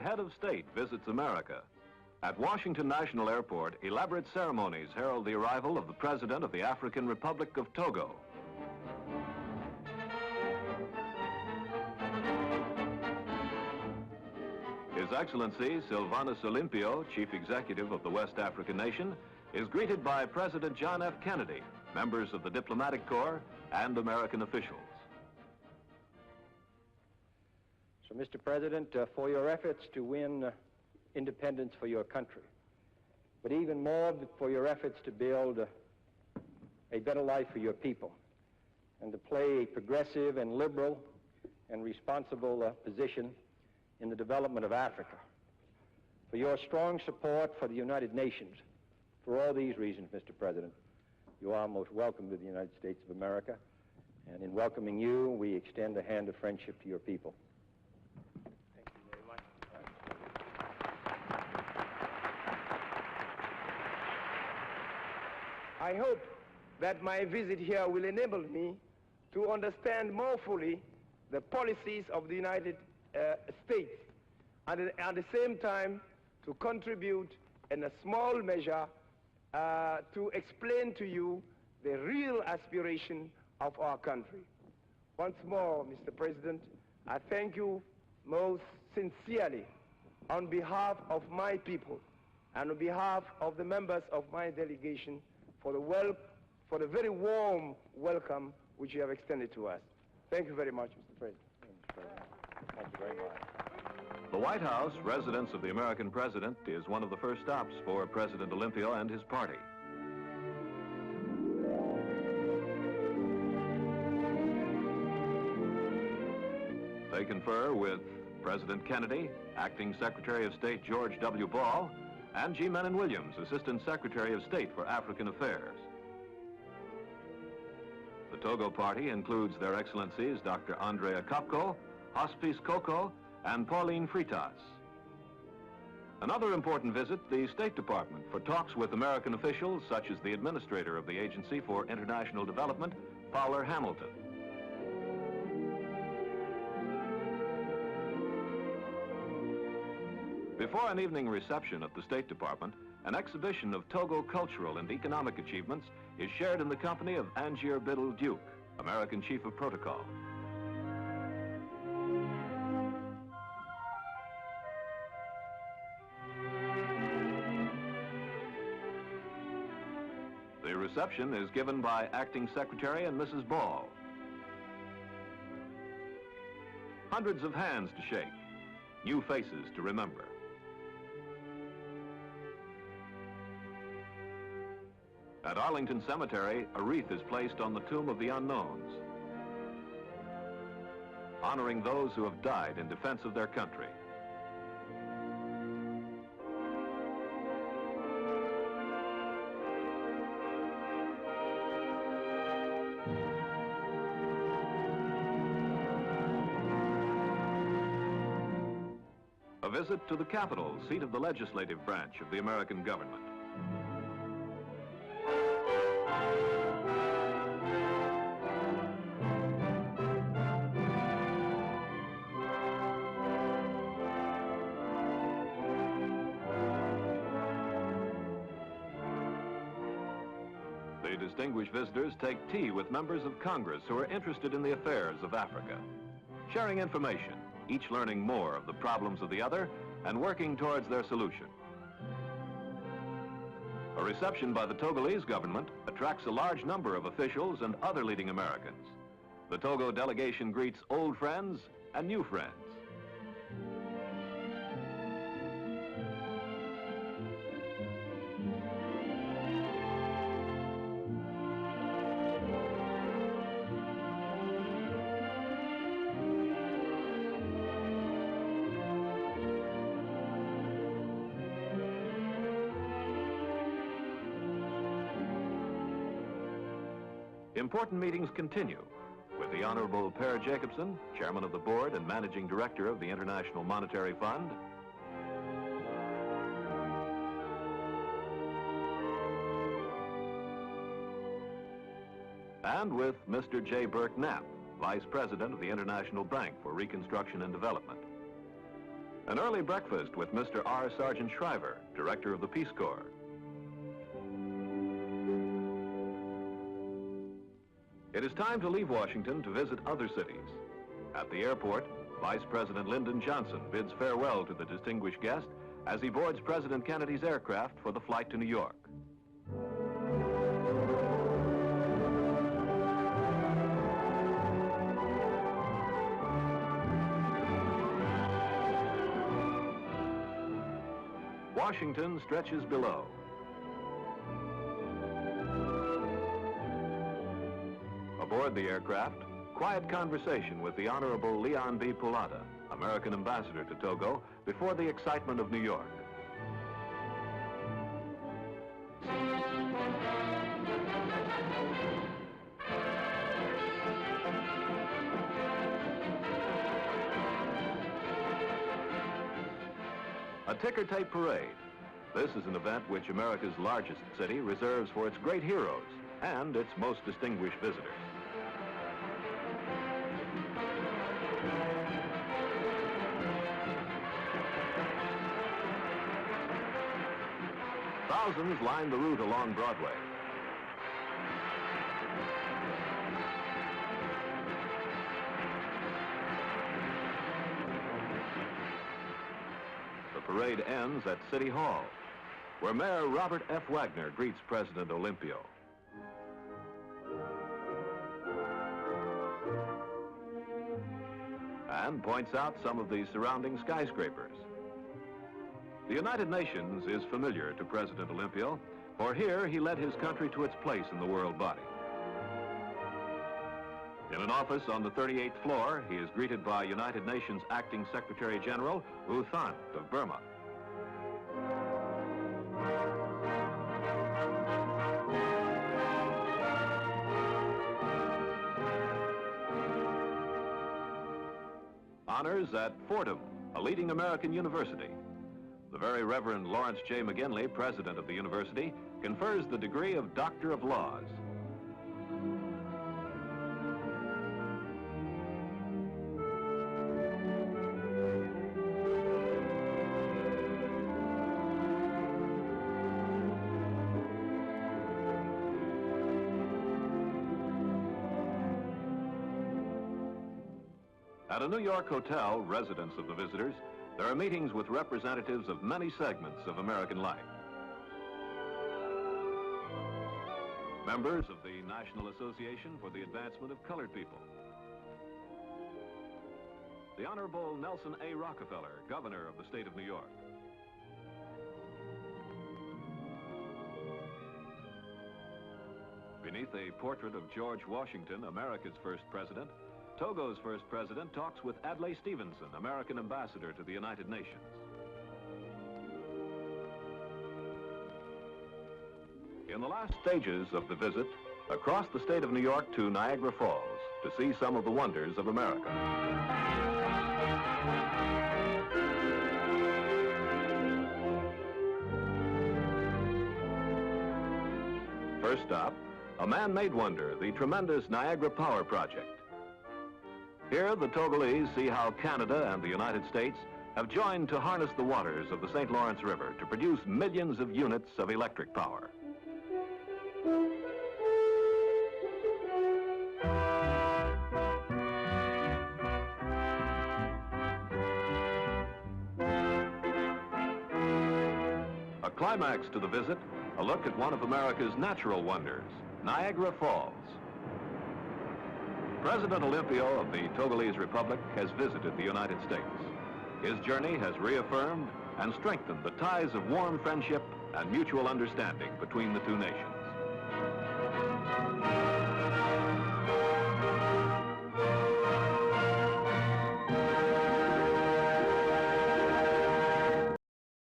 head of state visits America. At Washington National Airport, elaborate ceremonies herald the arrival of the President of the African Republic of Togo. His Excellency Sylvanus OLYMPIO, Chief Executive of the West African nation, is greeted by President John F. Kennedy, members of the Diplomatic Corps, and American officials. So, Mr. President, for your efforts to win independence for your country, but even more for your efforts to build a better life for your people and to play a progressive and liberal and responsible position in the development of Africa, for your strong support for the United Nations. For all these reasons, Mr. President, you are most welcome to the United States of America, and in welcoming you, we extend a hand of friendship to your people. Thank you very much. I hope that my visit here will enable me to understand more fully the policies of the United States, and at the same time to contribute in a small measure to explain to you the real aspiration of our country. Once more, Mr. President, I thank you most sincerely on behalf of my people and on behalf of the members of my delegation for the very warm welcome which you have extended to us. Thank you very much, Mr. President. Thank you very much. The White House, residence of the American president, is one of the first stops for President OLYMPIO and his party. They confer with President Kennedy, Acting Secretary of State George W. Ball, and G. Menon Williams, Assistant Secretary of State for African Affairs. The Togo party includes Their Excellencies Dr. Andrea Kopko, Hospice Coco, and Paulin Fréitas. Another important visit, the State Department, for talks with American officials such as the Administrator of the Agency for International Development, Fowler Hamilton. Before an evening reception at the State Department, an exhibition of Togo cultural and economic achievements is shared in the company of Angier Biddle Duke, American Chief of Protocol. The reception is given by Acting Secretary and Mrs. Ball. Hundreds of hands to shake, new faces to remember. At Arlington Cemetery, a wreath is placed on the tomb of the unknowns, honoring those who have died in defense of their country. A visit to the Capitol, seat of the legislative branch of the American government. The distinguished visitors take tea with members of Congress who are interested in the affairs of Africa, sharing information, each learning more of the problems of the other and working towards their solution. A reception by the Togolese government attracts a large number of officials and other leading Americans. The Togo delegation greets old friends and new friends. Important meetings continue with the Honorable Per Jacobson, Chairman of the Board and Managing Director of the International Monetary Fund, and with Mr. J. Burke Knapp, Vice President of the International Bank for Reconstruction and Development. An early breakfast with Mr. R. Sergeant Shriver, director of the Peace Corps. It is time to leave Washington to visit other cities. At the airport, Vice President Lyndon Johnson bids farewell to the distinguished guest as he boards President Kennedy's aircraft for the flight to New York. Washington stretches below. Aboard the aircraft, quiet conversation with the Honorable Leon B. Pulata, American ambassador to Togo, before the excitement of New York. A ticker tape parade. This is an event which America's largest city reserves for its great heroes and its most distinguished visitors. Thousands line the route along Broadway. The parade ends at City Hall, where Mayor Robert F. Wagner greets President OLYMPIO. And points out some of the surrounding skyscrapers. The United Nations is familiar to President OLYMPIO, for here he led his country to its place in the world body. In an office on the 38th floor, he is greeted by United Nations Acting Secretary General U Thant of Burma. Honors at Fordham, a leading American university. The Very Reverend Lawrence J. McGinley, president of the university, confers the degree of Doctor of Laws. At a New York hotel, residence of the visitors, there are meetings with representatives of many segments of American life. Members of the National Association for the Advancement of Colored People. The Honorable Nelson A. Rockefeller, Governor of the State of New York. Beneath a portrait of George Washington, America's first president, Togo's first president talks with Adlai Stevenson, American ambassador to the United Nations. In the last stages of the visit, across the state of New York to Niagara Falls to see some of the wonders of America. First stop, a man-made wonder, the tremendous Niagara Power Project. Here, the Togolese see how Canada and the United States have joined to harness the waters of the St. Lawrence River to produce millions of units of electric power. A climax to the visit, a look at one of America's natural wonders, Niagara Falls. President OLYMPIO of the Togolese Republic has visited the United States. His journey has reaffirmed and strengthened the ties of warm friendship and mutual understanding between the two nations.